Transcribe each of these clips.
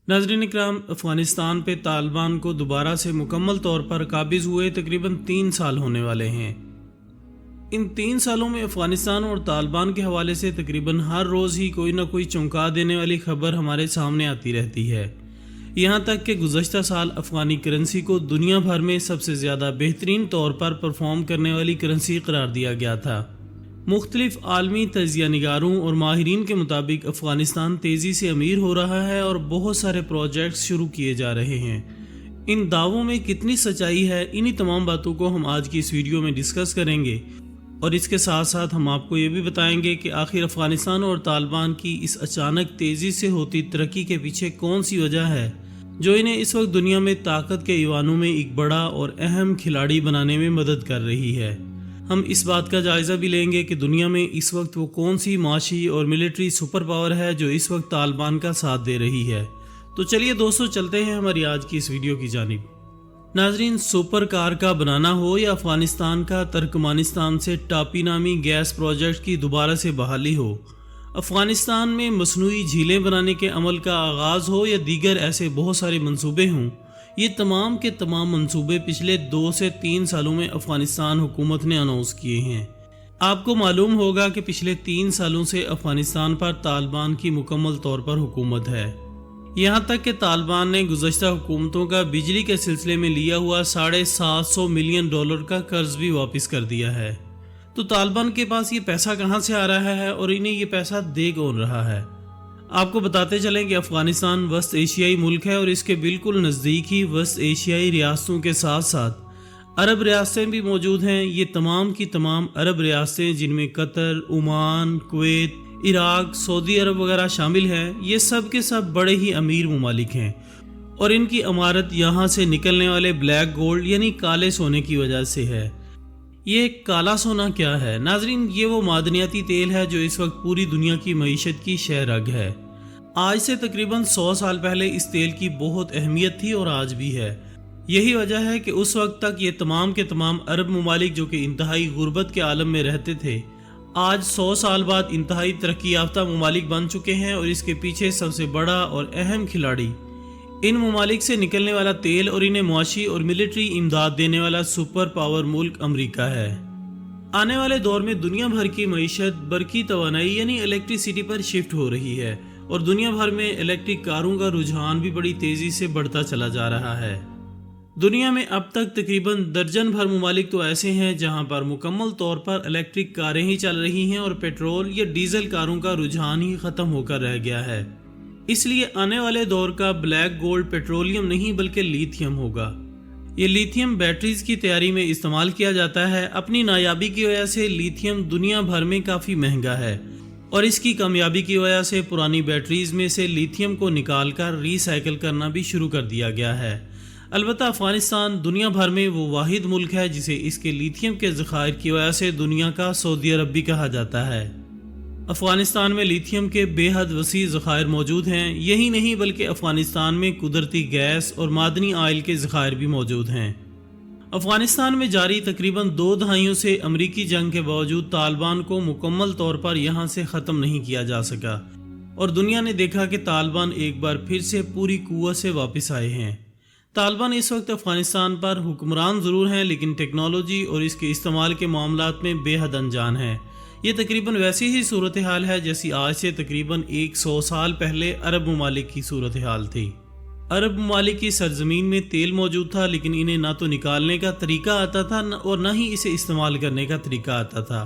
नाज़रीन इकराम, अफ़गानिस्तान पे तालिबान को दोबारा से मुकम्मल तौर पर काबिज़ हुए तकरीबन 3 साल होने वाले हैं। इन 3 सालों में अफ़गानिस्तान और तालिबान के हवाले से तकरीबन हर रोज़ ही कोई ना कोई चौंका देने वाली खबर हमारे सामने आती रहती है। यहाँ तक कि गुज़श्ता साल अफ़गानी करेंसी को दुनिया भर में सबसे ज़्यादा बेहतरीन तौर पर परफॉर्म करने वाली करेंसी करार दिया गया था। मुख्तलिफ आलमी तजिया निगारों और माहिरीन के मुताबिक अफ़गानिस्तान तेज़ी से अमीर हो रहा है और बहुत सारे प्रोजेक्ट्स शुरू किए जा रहे हैं। इन दावों में कितनी सच्चाई है, इन्हीं तमाम बातों को हम आज की इस वीडियो में डिस्कस करेंगे और इसके साथ साथ हम आपको ये भी बताएंगे कि आखिर अफ़गानिस्तान और तालिबान की इस अचानक तेज़ी से होती तरक्की के पीछे कौन सी वजह है जो इन्हें इस वक्त दुनिया में ताकत के ईवानों में एक बड़ा और अहम खिलाड़ी बनाने में मदद कर रही है। हम इस बात का जायज़ा भी लेंगे कि दुनिया में इस वक्त वो कौन सी माशी और मिलिट्री सुपर पावर है जो इस वक्त तालिबान का साथ दे रही है। तो चलिए दोस्तों, चलते हैं हमारी आज की इस वीडियो की जानिब। नाजरीन, सुपर कार का बनाना हो या अफ़गानिस्तान का तुर्कमानिस्तान से टापी नामी गैस प्रोजेक्ट की दोबारा से बहाली हो, अफ़गानिस्तान में मसनूई झीलें बनाने के अमल का आगाज़ हो या दीगर ऐसे बहुत सारे मंसूबे हों, ये तमाम के तमाम मंसूबे पिछले 2 से 3 सालों में अफ़गानिस्तान हुकूमत ने अनाउंस किए हैं। आपको मालूम होगा कि पिछले 3 सालों से अफ़गानिस्तान पर तालिबान की मुकम्मल तौर पर हुकूमत है। यहाँ तक कि तालिबान ने गुज़श्ता हुकूमतों का बिजली के सिलसिले में लिया हुआ $750 मिलियन का कर्ज भी वापस कर दिया है। तो तालिबान के पास ये पैसा कहाँ से आ रहा है और इन्हें ये पैसा दे कौन रहा है? आपको बताते चलें कि अफ़गानिस्तान वस्त एशियाई मुल्क है और इसके बिल्कुल नज़दीक ही वस्त एशियाई रियासतों के साथ साथ अरब रियासतें भी मौजूद हैं। ये तमाम की तमाम अरब रियासतें, जिनमें Qatar, Oman, Kuwait, Iraq, Saudi Arab वगैरह शामिल हैं, ये सब के सब बड़े ही अमीर ममालिक हैं और इनकी अमारत यहाँ से निकलने वाले ब्लैक गोल्ड यानी काले सोने की वजह से है। ये काला सोना क्या है? नाजरीन, ये वो मादनियाती तेल है जो इस वक्त पूरी दुनिया की मईशत की शहरग है। आज से तकरीबन 100 साल पहले इस तेल की बहुत अहमियत थी और आज भी है। यही वजह है कि उस वक्त तक ये तमाम के तमाम अरब ममालिक जो कि इंतहाई गुर्बत के आलम में रहते थे, आज 100 साल बाद इंतहाई तरक्की याफ्ता ममालिक बन चुके हैं और इसके पीछे सबसे बड़ा और अहम खिलाड़ी इन ममालिक से निकलने वाला तेल और इन्हें मुआशी और मिलिट्री इमदाद देने वाला सुपर पावर मुल्क अमेरिका है। आने वाले दौर में दुनिया भर की मईशत बरकी तवानाई यानी इलेक्ट्रिसिटी पर शिफ्ट हो रही है और दुनिया भर में इलेक्ट्रिक कारों का रुझान भी बड़ी तेजी से बढ़ता चला जा रहा है। दुनिया में अब तक तकरीबन दर्जन भर ममालिक तो ऐसे हैं जहां पर मुकम्मल तौर पर इलेक्ट्रिक कारें ही चल रही हैं और पेट्रोल या डीजल कारों का रुझान ही खत्म होकर रह गया है। इसलिए आने वाले दौर का ब्लैक गोल्ड पेट्रोलियम नहीं बल्कि लिथियम होगा। ये लिथियम बैटरीज की तैयारी में इस्तेमाल किया जाता है। अपनी नायाबी की वजह से लिथियम दुनिया भर में काफ़ी महंगा है और इसकी कामयाबी की वजह से पुरानी बैटरीज में से लिथियम को निकालकर रिसाइकिल करना भी शुरू कर दिया गया है। अलबत्ता अफ़गानिस्तान दुनिया भर में वो वाहिद मुल्क है जिसे इसके लिथियम के ज़खायर की वजह से दुनिया का सऊदी अरब भी कहा जाता है। अफ़गानिस्तान में लिथियम के बेहद वसी ज़खायर मौजूद हैं। यही नहीं बल्कि अफ़गानिस्तान में कुदरती गैस और मादनी आयल के ज़खायर भी मौजूद हैं। अफ़गानिस्तान में जारी तकरीबन 2 दहाइयों से अमरीकी जंग के बावजूद तालिबान को मुकम्मल तौर पर यहाँ से ख़त्म नहीं किया जा सका और दुनिया ने देखा कि तालिबान एक बार फिर से पूरी कुव्वत से वापस आए हैं। तालिबान इस वक्त अफ़गानिस्तान पर हुक्मरान ज़रूर हैं लेकिन टेक्नोलॉजी और इसके इस्तेमाल के मामलात में बेहद अनजान हैं। ये तकरीबन वैसी ही सूरत हाल है जैसी आज से तकरीबन 100 साल पहले अरब ममालिक की सूरत हाल थी। अरब ममालिक की सरजमीन में तेल मौजूद था लेकिन इन्हें ना तो निकालने का तरीका आता था और ना ही इसे इस्तेमाल करने का तरीका आता था।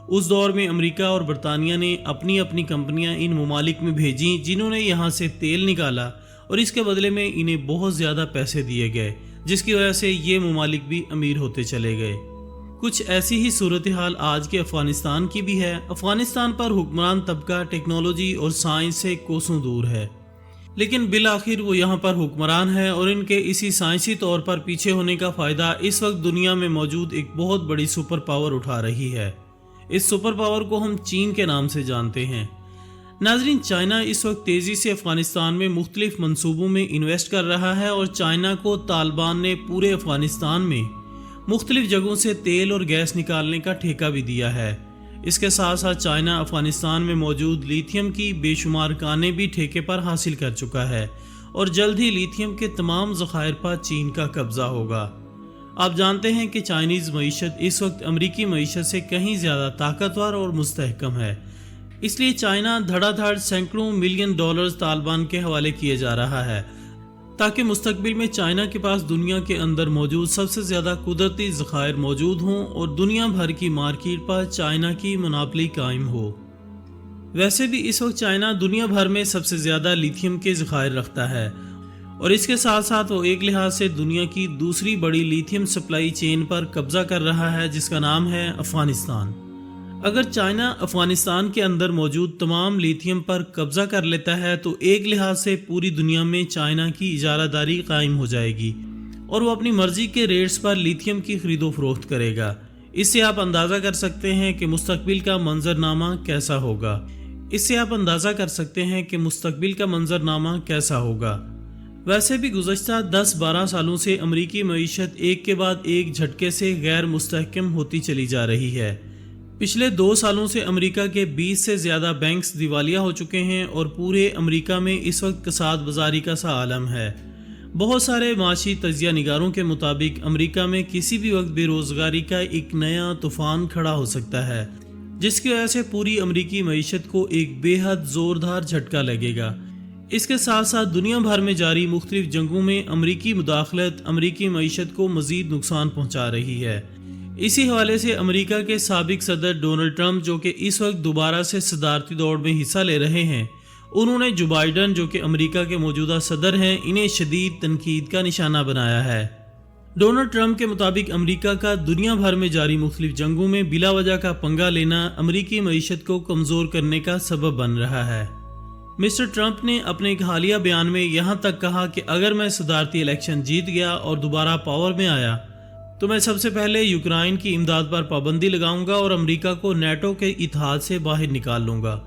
उस दौर में अमेरिका और बरतानिया ने अपनी अपनी कंपनियां इन ममालिक में भेजी जिन्होंने यहाँ से तेल निकाला और इसके बदले में इन्हें बहुत ज़्यादा पैसे दिए गए, जिसकी वजह से ये ममालिक भी अमीर होते चले गए। कुछ ऐसी ही सूरत हाल आज के अफ़गानिस्तान की भी है। अफ़गानिस्तान पर हुक्मरान तबका टेक्नोलॉजी और साइंस से कोसों दूर है, लेकिन बिल आखिर वो यहाँ पर हुक्मरान है और इनके इसी साइंसी तौर पर पीछे होने का फ़ायदा इस वक्त दुनिया में मौजूद एक बहुत बड़ी सुपर पावर उठा रही है। इस सुपर पावर को हम चीन के नाम से जानते हैं। नाजरीन, चाइना इस वक्त तेज़ी से अफ़गानिस्तान में मुख्तलिफ मनसूबों में इन्वेस्ट कर रहा है और चाइना को तालिबान ने पूरे अफ़गानिस्तान में मुख्तलिफ जगहों से तेल और गैस निकालने का ठेका भी दिया है। इसके साथ साथ चाइना अफ़गानिस्तान में मौजूद लिथियम की बेशुमार कानें भी ठेके पर हासिल कर चुका है اور جلد ہی لیتھیم کے تمام ذخائر پر چین کا قبضہ ہوگا۔ آپ جانتے ہیں کہ چائنیز معیشت اس وقت امریکی معیشت سے کہیں زیادہ طاقتور اور مستحکم ہے، اس لیے چائنا دھڑا دھڑ سینکڑوں ملین ڈالرز طالبان کے حوالے کیے جا رہا ہے تاکہ مستقبل میں چائنا کے پاس دنیا کے اندر موجود سب سے زیادہ قدرتی ذخائر موجود ہوں اور دنیا بھر کی مارکیٹ پر چائنا کی مناپلی قائم ہو۔ ویسے بھی اس وقت چائنا دنیا بھر میں سب سے زیادہ لیتھیم کے ذخائر رکھتا ہے اور اس کے ساتھ ساتھ وہ ایک لحاظ سے دنیا کی دوسری بڑی لیتھیم سپلائی چین پر قبضہ کر رہا ہے جس کا نام ہے افغانستان۔ اگر چائنا افغانستان کے اندر موجود تمام لیتھیم پر قبضہ کر لیتا ہے تو ایک لحاظ سے پوری دنیا میں چائنا کی اجارہ داری قائم ہو جائے گی اور وہ اپنی مرضی کے ریٹس پر لیتھیم کی خرید و فروخت کرے گا۔ اس سے آپ اندازہ کر سکتے ہیں کہ مستقبل کا منظرنامہ کیسا ہوگا۔ ویسے بھی گزشتہ 10-12 سالوں سے امریکی معیشت ایک کے بعد ایک جھٹکے سے غیر مستحکم ہوتی چلی جا رہی ہے۔ پچھلے 2 سالوں سے امریکہ کے 20 سے زیادہ بینکس دیوالیہ ہو چکے ہیں اور پورے امریکہ میں اس وقت کساد بازاری کا سا عالم ہے۔ بہت سارے معاشی تجزیہ نگاروں کے مطابق امریکہ میں کسی بھی وقت بے روزگاری کا ایک نیا طوفان کھڑا ہو سکتا ہے جس کی وجہ سے پوری امریکی معیشت کو ایک بے حد زوردار جھٹکا لگے گا۔ اس کے ساتھ ساتھ دنیا بھر میں جاری مختلف جنگوں میں امریکی مداخلت امریکی معیشت کو مزید نقصان پہنچا رہی ہے۔ اسی حوالے سے امریکہ کے سابق صدر ڈونلڈ ٹرمپ جو کہ اس وقت دوبارہ سے صدارتی دوڑ میں حصہ لے رہے ہیں، انہوں نے جو بائیڈن جو کہ امریکہ کے موجودہ صدر ہیں انہیں شدید تنقید کا نشانہ بنایا ہے۔ ڈونلڈ ٹرمپ کے مطابق امریکہ کا دنیا بھر میں جاری مختلف جنگوں میں بلا وجہ کا پنگا لینا امریکی معیشت کو کمزور کرنے کا سبب بن رہا ہے۔ مسٹر ٹرمپ نے اپنے ایک حالیہ بیان میں یہاں تک کہا کہ اگر میں صدارتی الیکشن جیت گیا اور دوبارہ پاور میں آیا تو میں سب سے پہلے یوکرائن کی امداد پر پابندی لگاؤں گا اور امریکہ کو نیٹو کے اتحاد سے باہر نکال لوں گا۔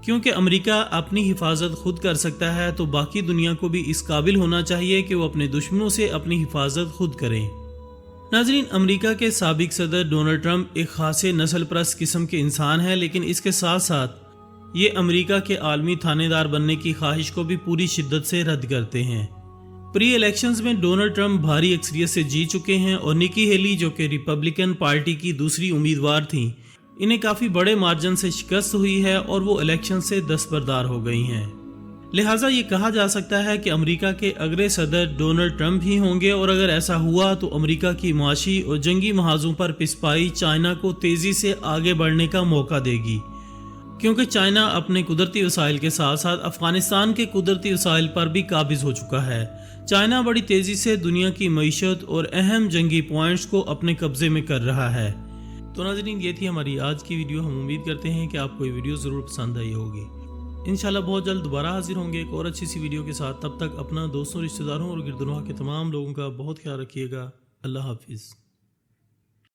کیونکہ امریکہ اپنی حفاظت خود کر سکتا ہے تو باقی دنیا کو بھی اس قابل ہونا چاہیے کہ وہ اپنے دشمنوں سے اپنی حفاظت خود کریں۔ ناظرین، امریکہ کے سابق صدر ڈونلڈ ٹرمپ ایک خاصے نسل پرست قسم کے انسان ہیں، لیکن اس کے ساتھ ساتھ یہ امریکہ کے عالمی تھانے دار بننے کی خواہش کو بھی پوری شدت سے رد کرتے ہیں۔ پری الیکشنز میں ڈونلڈ ٹرمپ بھاری اکثریت سے جیت چکے ہیں اور نکی ہیلی جو کہ ریپبلکن پارٹی کی دوسری امیدوار تھیں، انہیں کافی بڑے مارجن سے شکست ہوئی ہے اور وہ الیکشن سے دستبردار ہو گئی ہیں۔ لہٰذا یہ کہا جا سکتا ہے کہ امریکہ کے اگلے صدر ڈونلڈ ٹرمپ ہی ہوں گے، اور اگر ایسا ہوا تو امریکہ کی معاشی اور جنگی محاذوں پر پسپائی چائنا کو تیزی سے آگے بڑھنے کا موقع دے گی، کیونکہ چائنا اپنے قدرتی وسائل کے ساتھ ساتھ افغانستان کے قدرتی وسائل پر بھی قابض ہو چکا ہے۔ چائنا بڑی تیزی سے دنیا کی معیشت اور اہم جنگی پوائنٹس کو اپنے قبضے میں کر رہا ہے۔ تو ناظرین، یہ تھی ہماری آج کی ویڈیو۔ ہم امید کرتے ہیں کہ آپ کو یہ ویڈیو ضرور پسند آئی ہوگی۔ انشاءاللہ بہت جلد دوبارہ حاضر ہوں گے ایک اور اچھی سی ویڈیو کے ساتھ۔ تب تک اپنا دوستوں، رشتہ داروں اور گردنواہ کے تمام لوگوں کا بہت خیال رکھیے گا۔ اللہ حافظ۔